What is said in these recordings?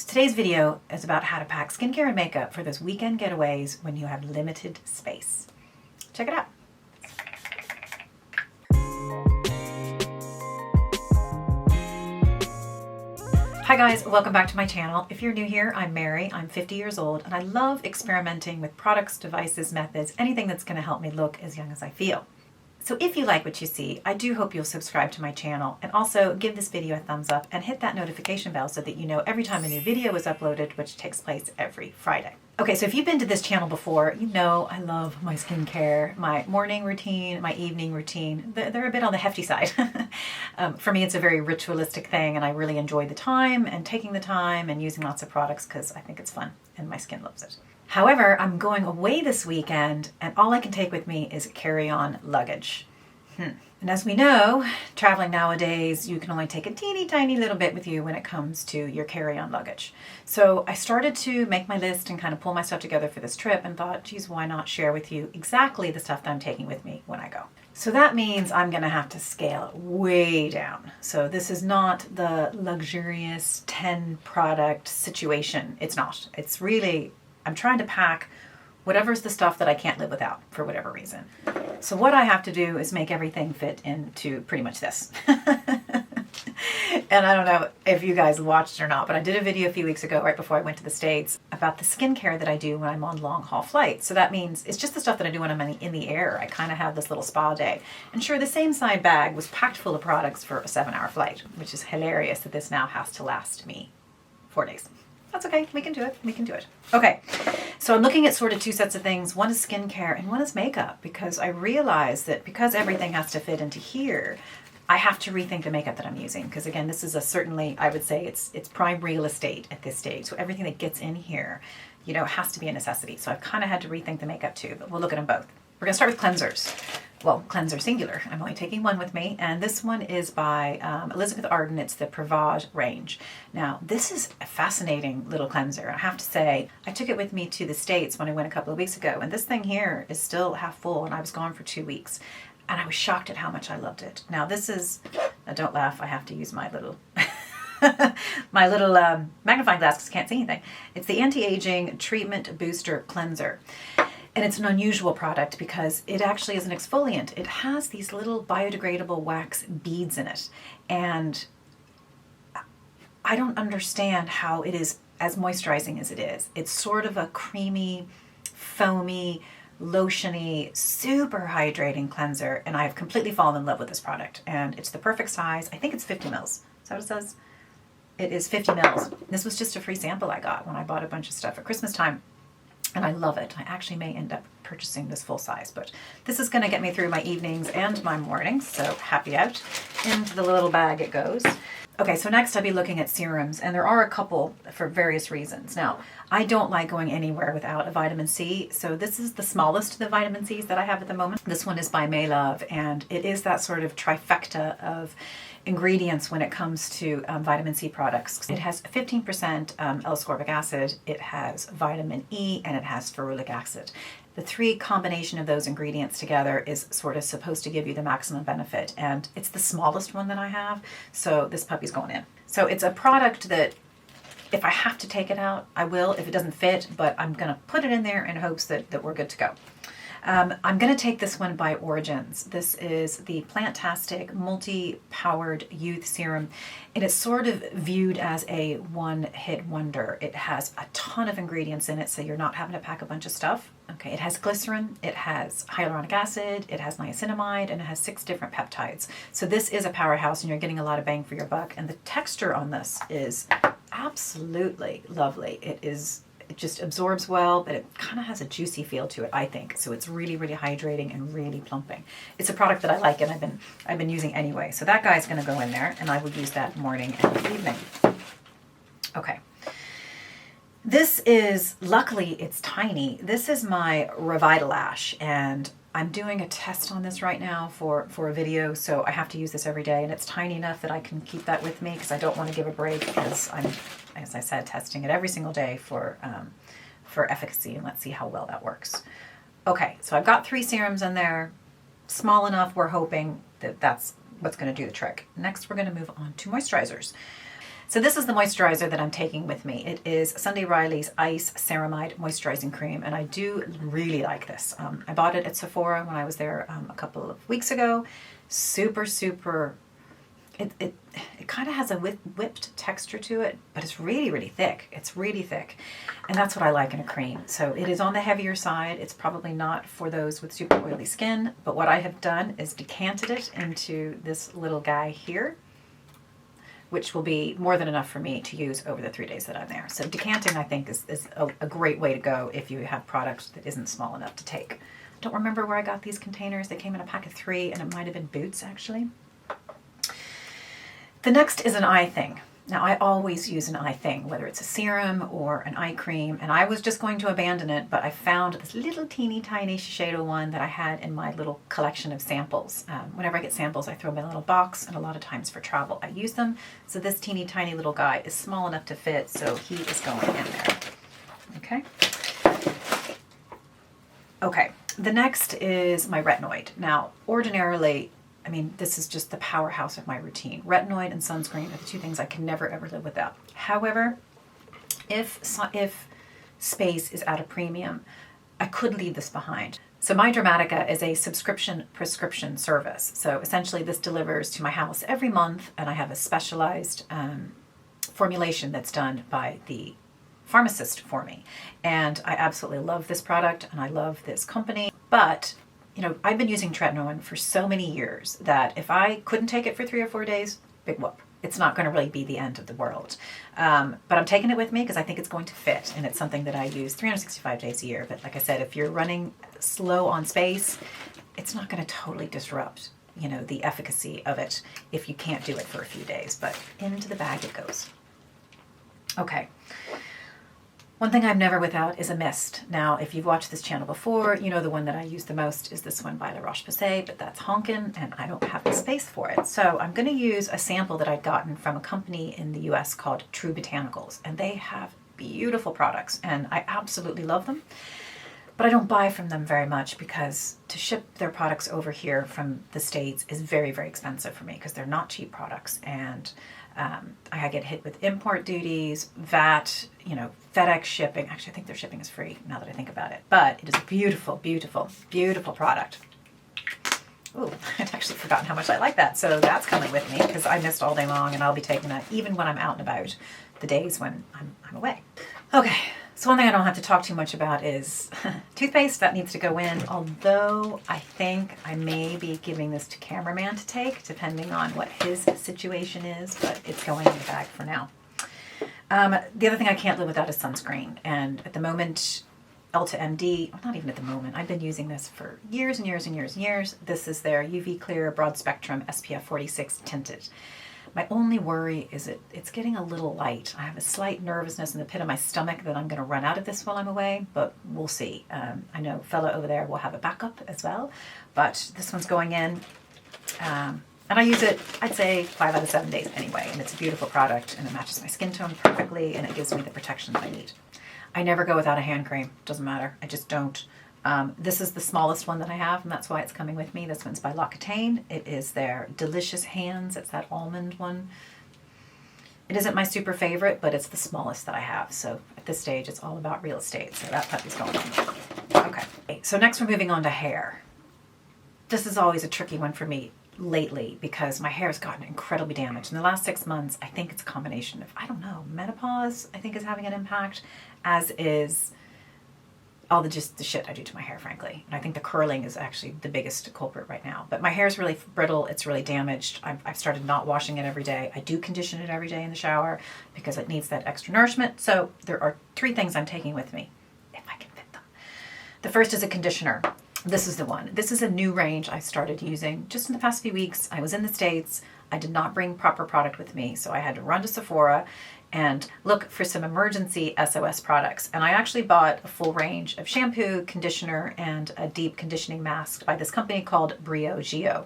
So today's video is about how to pack skincare and makeup for those weekend getaways when you have limited space. Check it out. Hi guys, welcome back to my channel. If you're new here, I'm Mary, I'm 50 years old, and I love experimenting with products, devices, methods, anything that's going to help me look as young as I feel. So if you like what you see, I do hope you'll subscribe to my channel and also give this video a thumbs up and hit that notification bell so that you know every time a new video is uploaded, which takes place every Friday. Okay, so if you've been to this channel before, you know I love my skincare, my morning routine, my evening routine. They're a bit on the hefty side. For me, it's a very ritualistic thing, and I really enjoy the time and taking the time and using lots of products because I think it's fun and my skin loves it. However, I'm going away this weekend, and all I can take with me is carry-on luggage. And as we know, traveling nowadays, you can only take a teeny tiny little bit with you when it comes to your carry-on luggage. So I started to make my list and kind of pull my stuff together for this trip and thought, geez, why not share with you exactly the stuff that I'm taking with me when I go? So that means I'm going to have to scale it way down. So this is not the luxurious 10 product situation. It's not. It's really, I'm trying to pack whatever's the stuff that I can't live without for whatever reason. So what I have to do is make everything fit into pretty much this. And I don't know if you guys watched it or not, but I did a video a few weeks ago right before I went to the States about the skincare that I do when I'm on long haul flights. So that means it's just the stuff that I do when I'm in the air. I kind of have this little spa day. And sure, the same side bag was packed full of products for a 7-hour flight, which is hilarious that this now has to last me 4 days. That's okay. We can do it. We can do it. Okay. So I'm looking at sort of two sets of things. One is skincare and one is makeup, because I realize that because everything has to fit into here, I have to rethink the makeup that I'm using. Because again, this is certainly, I would say it's prime real estate at this stage. So everything that gets in here, you know, has to be a necessity. So I've kind of had to rethink the makeup too, but we'll look at them both. We're going to start with cleansers. Well, cleanser singular. I'm only taking one with me, and this one is by Elizabeth Arden. It's the Prevage range. Now, this is a fascinating little cleanser. I have to say, I took it with me to the States when I went a couple of weeks ago, and this thing here is still half full, and I was gone for 2 weeks, and I was shocked at how much I loved it. Now, this is, now don't laugh, I have to use my little magnifying glass because I can't see anything. It's the Anti-Aging Treatment Booster Cleanser. And it's an unusual product because it actually is an exfoliant. It has these little biodegradable wax beads in it. And I don't understand how it is as moisturizing as it is. It's sort of a creamy, foamy, lotiony, super hydrating cleanser. And I've completely fallen in love with this product. And it's the perfect size. I think it's 50 mils. Is that what it says? It is 50 mils. This was just a free sample I got when I bought a bunch of stuff at Christmas time. And I love it. I actually may end up purchasing this full size, but this is going to get me through my evenings and my mornings, so happy out. Into the little bag it goes. Okay, so next I'll be looking at serums, and there are a couple for various reasons. Now, I don't like going anywhere without a vitamin C, so this is the smallest of the vitamin Cs that I have at the moment. This one is by Love, and it is that sort of trifecta of ingredients when it comes to vitamin C products. It has 15% L-ascorbic acid, it has vitamin E, and it has ferulic acid. The three combination of those ingredients together is sort of supposed to give you the maximum benefit, and it's the smallest one that I have, so this puppy's going in. So it's a product that if I have to take it out, I will if it doesn't fit, but I'm going to put it in there in hopes that we're good to go. I'm going to take this one by Origins. This is the Plantastic Multi-Powered Youth Serum, and it's sort of viewed as a one-hit wonder. It has a ton of ingredients in it, so you're not having to pack a bunch of stuff. Okay, it has glycerin, it has hyaluronic acid, it has niacinamide, and it has 6 different peptides. So this is a powerhouse, and you're getting a lot of bang for your buck, and the texture on this is absolutely lovely. It just absorbs well, but it kind of has a juicy feel to it, I think. So it's really, really hydrating and really plumping. It's a product that I like and I've been using anyway. So that guy's going to go in there, and I will use that morning and evening. Okay. This is, luckily it's tiny. This is my Revitalash, and I'm doing a test on this right now for a video, so I have to use this every day, and it's tiny enough that I can keep that with me because I don't want to give a break, because I'm, as I said, testing it every single day for efficacy, and let's see how well that works. Okay, so I've got 3 serums in there, small enough, we're hoping that that's what's going to do the trick. Next, we're going to move on to moisturizers. So this is the moisturizer that I'm taking with me. It is Sunday Riley's Ice Ceramide Moisturizing Cream, and I do really like this. I bought it at Sephora when I was there a couple of weeks ago. Super, super, it kind of has a whipped texture to it, but it's really, really thick. It's really thick, and that's what I like in a cream. So it is on the heavier side. It's probably not for those with super oily skin, but what I have done is decanted it into this little guy here, which will be more than enough for me to use over the 3 days that I'm there. So decanting, I think, is a great way to go if you have products that isn't small enough to take. I don't remember where I got these containers. They came in a pack of 3, and it might have been Boots, actually. The next is an eye thing. Now, I always use an eye thing, whether it's a serum or an eye cream, and I was just going to abandon it, but I found this little teeny tiny Shiseido one that I had in my little collection of samples. Whenever I get samples, I throw them in a little box, and a lot of times for travel, I use them. So this teeny tiny little guy is small enough to fit, so he is going in there. Okay. Okay, the next is my Retinoid. Now, ordinarily, I mean, this is just the powerhouse of my routine. Retinoid and sunscreen are the 2 things I can never ever live without. However, if space is at a premium, I could leave this behind. So My Dramatica is a subscription prescription service. So essentially this delivers to my house every month, and I have a specialized formulation that's done by the pharmacist for me. And I absolutely love this product, and I love this company. But you know, I've been using tretinoin for so many years that if I couldn't take it for 3 or 4 days, big whoop. It's not going to really be the end of the world. But I'm taking it with me because I think it's going to fit, and it's something that I use 365 days a year. But like I said, if you're running slow on space, it's not going to totally disrupt, you know, the efficacy of it if you can't do it for a few days. But into the bag it goes. Okay. One thing I'm never without is a mist. Now, if you've watched this channel before, you know the one that I use the most is this one by La Roche-Posay, but that's honkin', and I don't have the space for it. So I'm going to use a sample that I'd gotten from a company in the US called True Botanicals, and they have beautiful products, and I absolutely love them. But I don't buy from them very much because to ship their products over here from the States is very, very expensive for me because they're not cheap products, and I get hit with import duties, VAT, you know, FedEx shipping. Actually, I think their shipping is free now that I think about it. But it is a beautiful, beautiful, beautiful product. Ooh, I'd actually forgotten how much I like that. So that's coming with me because I mist all day long, and I'll be taking that even when I'm out and about, the days when I'm away. Okay, so one thing I don't have to talk too much about is toothpaste. That needs to go in, although I think I may be giving this to cameraman to take, depending on what his situation is, but it's going in the bag for now. The other thing I can't live without is sunscreen, and at the moment, Ulta MD, well, not even at the moment, I've been using this for years and years and years and years. This is their UV Clear Broad Spectrum SPF 46 Tinted. My only worry is it's getting a little light. I have a slight nervousness in the pit of my stomach that I'm going to run out of this while I'm away, but we'll see. I know fella over there will have a backup as well, but this one's going in. And I use it, I'd say 5 out of 7 days anyway, and it's a beautiful product, and it matches my skin tone perfectly, and it gives me the protection that I need. I never go without a hand cream. Doesn't matter. I just don't. This is the smallest one that I have, and that's why it's coming with me. This one's by L'Occitane. It is their Delicious Hands. It's that almond one. It isn't my super favorite, but it's the smallest that I have. So at this stage, it's all about real estate. So that puppy's going on. Okay. So next we're moving on to hair. This is always a tricky one for me lately because my hair has gotten incredibly damaged. In the last 6 months, I think it's a combination of, I don't know, menopause, I think is having an impact, as is all the shit I do to my hair, frankly. And I think the curling is actually the biggest culprit right now. But my hair is really brittle. It's really damaged. I've started not washing it every day. I do condition it every day in the shower because it needs that extra nourishment. So there are 3 things I'm taking with me, if I can fit them. The first is a conditioner. This is the one. This is a new range I started using just in the past few weeks. I was in the States. I did not bring proper product with me, so I had to run to Sephora and look for some emergency SOS products. And I actually bought a full range of shampoo, conditioner, and a deep conditioning mask by this company called Brio Gio.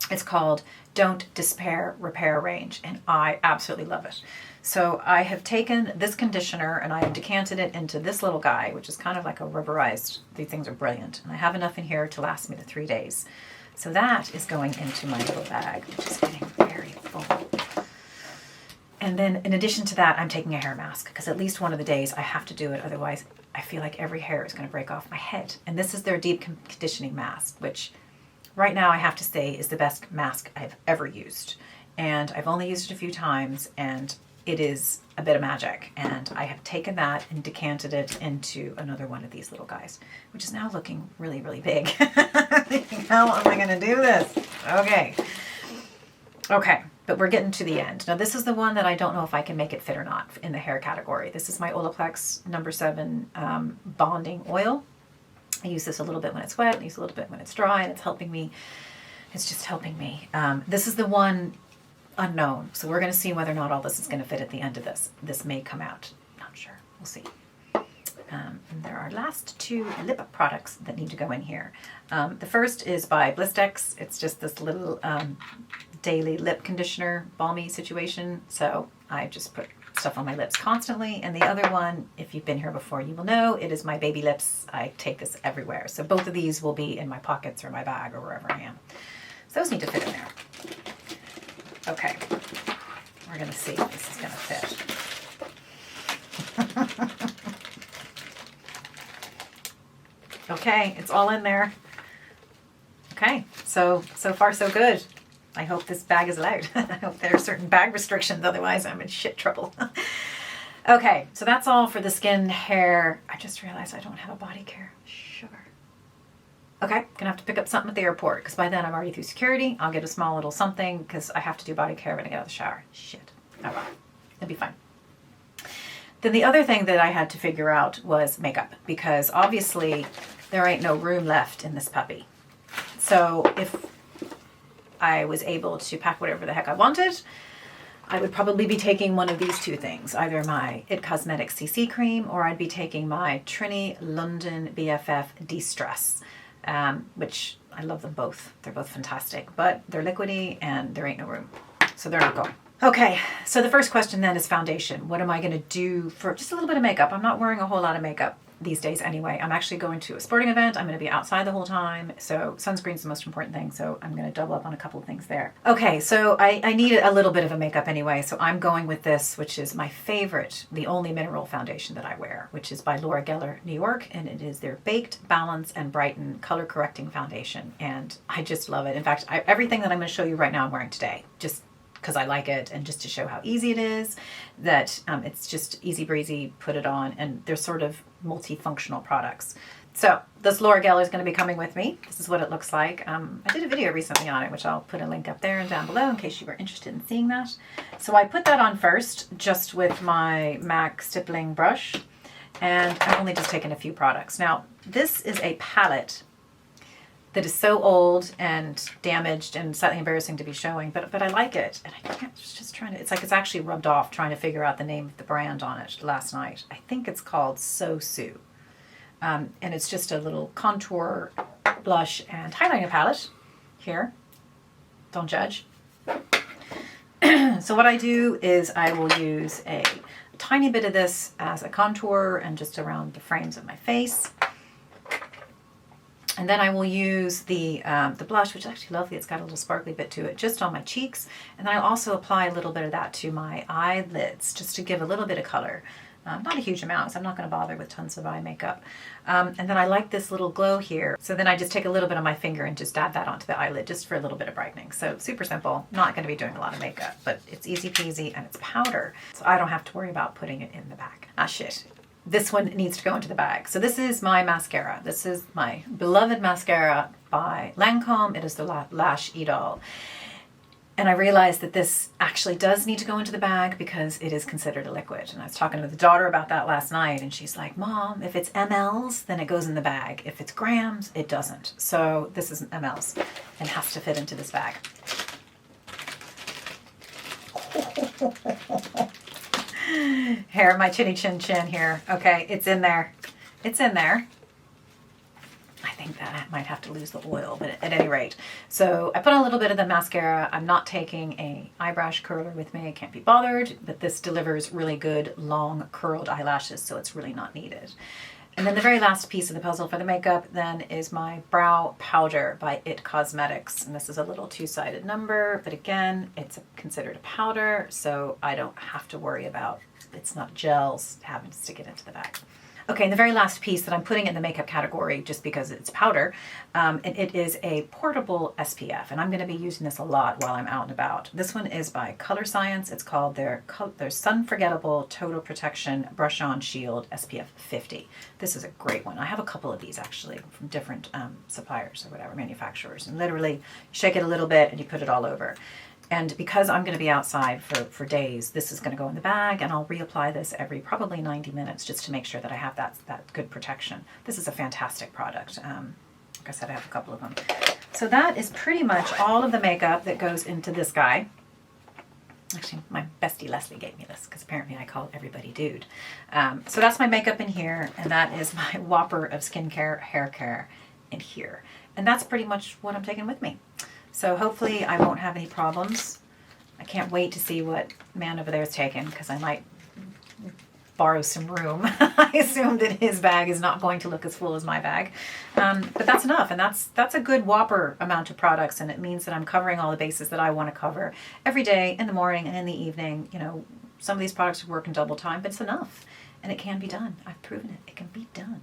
It's called Don't Despair Repair Range, and I absolutely love it. So I have taken this conditioner and I have decanted it into this little guy, which is kind of like a rubberized. These things are brilliant. And I have enough in here to last me the 3 days. So that is going into my little bag, which is getting very full. And then in addition to that, I'm taking a hair mask because at least one of the days I have to do it. Otherwise, I feel like every hair is going to break off my head. And this is their deep conditioning mask, which right now I have to say is the best mask I've ever used. And I've only used it a few times, and it is a bit of magic. And I have taken that and decanted it into another one of these little guys, which is now looking really, really big. How am I going to do this? Okay. Okay. But we're getting to the end. Now this is the one that I don't know if I can make it fit or not in the hair category. This is my Olaplex number 7 bonding oil. I use this a little bit when it's wet, I use a little bit when it's dry, and it's helping me. It's just helping me. This is the one unknown. So we're going to see whether or not all this is going to fit at the end of this. This may come out. Not sure. We'll see. And there are last 2 lip products that need to go in here. The first is by Blistex. It's just this little daily lip conditioner, balmy situation. So I just put stuff on my lips constantly. And the other one, if you've been here before, you will know, it is my baby lips. I take this everywhere. So both of these will be in my pockets or my bag or wherever I am. So those need to fit in there. Okay. We're going to see if this is going to fit. Okay, it's all in there. Okay, so far so good. I hope this bag is allowed. I hope there are certain bag restrictions, otherwise I'm in shit trouble. Okay, so that's all for the skin, hair. I just realized I don't have a body care. Sugar. Okay, gonna have to pick up something at the airport because by then I'm already through security. I'll get a small little something because I have to do body care when I get out of the shower. Shit. Oh well, it'll be fine. Then the other thing that I had to figure out was makeup because obviously there ain't no room left in this puppy. So if I was able to pack whatever the heck I wanted, I would probably be taking one of these 2 things, either my IT Cosmetics CC cream or I'd be taking my Trini London BFF De-Stress, which I love them both. They're both fantastic, but they're liquidy and there ain't no room. So they're not going. Okay, so the first question then is foundation. What am I going to do for just a little bit of makeup? I'm not wearing a whole lot of makeup these days anyway. I'm actually going to a sporting event. I'm going to be outside the whole time. So sunscreen's the most important thing. So I'm going to double up on a couple of things there. Okay, so I need a little bit of a makeup anyway. So I'm going with this, which is my favorite, the only mineral foundation that I wear, which is by Laura Geller, New York. And it is their Baked, Balance, and Brighten Color Correcting Foundation. And I just love it. In fact, everything that I'm going to show you right now I'm wearing today, just because I like it and just to show how easy it is, that it's just easy breezy, put it on, and they're sort of multifunctional products. So this Laura Geller is going to be coming with me. This is what it looks like. I did a video recently on it, which I'll put a link up there and down below in case you were interested in seeing that. So I put that on first, just with my MAC stippling brush, and I've only just taken a few products. Now, this is a palette that is so old and damaged and slightly embarrassing to be showing, but I like it. And I can't, just trying to, it's like it's actually rubbed off trying to figure out the name of the brand on it last night. I think it's called So Sue. And it's just a little contour, blush, and highlighting palette here. Don't judge. So what I do is I will use a tiny bit of this as a contour and just around the frames of my face. And then I will use the blush, which is actually lovely. It's got a little sparkly bit to it, just on my cheeks. And then I'll also apply a little bit of that to my eyelids, just to give a little bit of color. Not a huge amount, so I'm not going to bother with tons of eye makeup. And then I like this little glow here. So then I just take a little bit on my finger and just dab that onto the eyelid, just for a little bit of brightening. So super simple. Not going to be doing a lot of makeup, but it's easy peasy and it's powder. So I don't have to worry about putting it in the bag. Ah, shit. This one needs to go into the bag. So this is my mascara. This is my beloved mascara by Lancome. It is the Lash Idol. And I realized that this actually does need to go into the bag because it is considered a liquid. And I was talking to the daughter about that last night, and she's like, Mom, if it's mLs, then it goes in the bag. If it's grams, it doesn't. So this is mLs and has to fit into this bag. Hair, my chinny chin chin here. Okay, it's in there. It's in there. I think that I might have to lose the oil, but at any rate. So I put on a little bit of the mascara. I'm not taking a eyebrow curler with me. I can't be bothered, but this delivers really good long curled eyelashes, so it's really not needed. And then the very last piece of the puzzle for the makeup then is my brow powder by It Cosmetics. And this is a little two-sided number, but again, it's considered a powder, so I don't have to worry about it's not gels having to stick it into the bag. Okay, and the very last piece that I'm putting in the makeup category, just because it's powder, and it is a portable SPF, and I'm going to be using this a lot while I'm out and about. This one is by Color Science. It's called their Sun Forgettable Total Protection Brush On Shield SPF 50. This is a great one. I have a couple of these actually from different suppliers or whatever, manufacturers, and literally you shake it a little bit and you put it all over. And because I'm going to be outside for days, this is going to go in the bag, and I'll reapply this every probably 90 minutes just to make sure that I have that good protection. This is a fantastic product. Like I said, I have a couple of them. So that is pretty much all of the makeup that goes into this guy. Actually, my bestie Leslie gave me this because apparently I call everybody dude. So that's my makeup in here, and that is my whopper of skincare, hair care in here. And that's pretty much what I'm taking with me. So hopefully I won't have any problems. I can't wait to see what man over there is taking because I might borrow some room. I assume that his bag is not going to look as full as my bag. But that's enough, and that's a good whopper amount of products, and it means that I'm covering all the bases that I want to cover every day in the morning and in the evening. You know, some of these products work in double time, but it's enough, and it can be done. I've proven it. It can be done.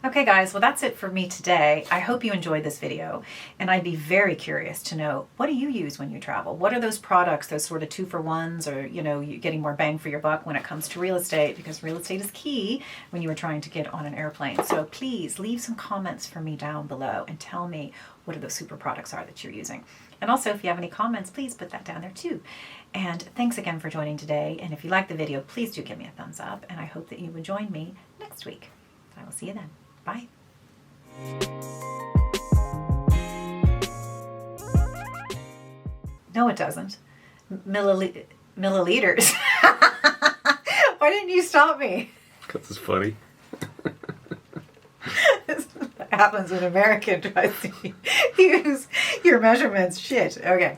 Okay guys, well that's it for me today. I hope you enjoyed this video, and I'd be very curious to know, what do you use when you travel? What are those products, those sort of 2-for-1s, or you know, you're getting more bang for your buck when it comes to real estate, because real estate is key when you are trying to get on an airplane. So please leave some comments for me down below and tell me what are those super products are that you're using. And also, if you have any comments, please put that down there too. And thanks again for joining today. And if you liked the video, please do give me a thumbs up, and I hope that you will join me next week. I will see you then. Bye. No, it doesn't. Milliliters. Why didn't you stop me? Because it's funny. This happens when American tries to use your measurements. Shit. Okay.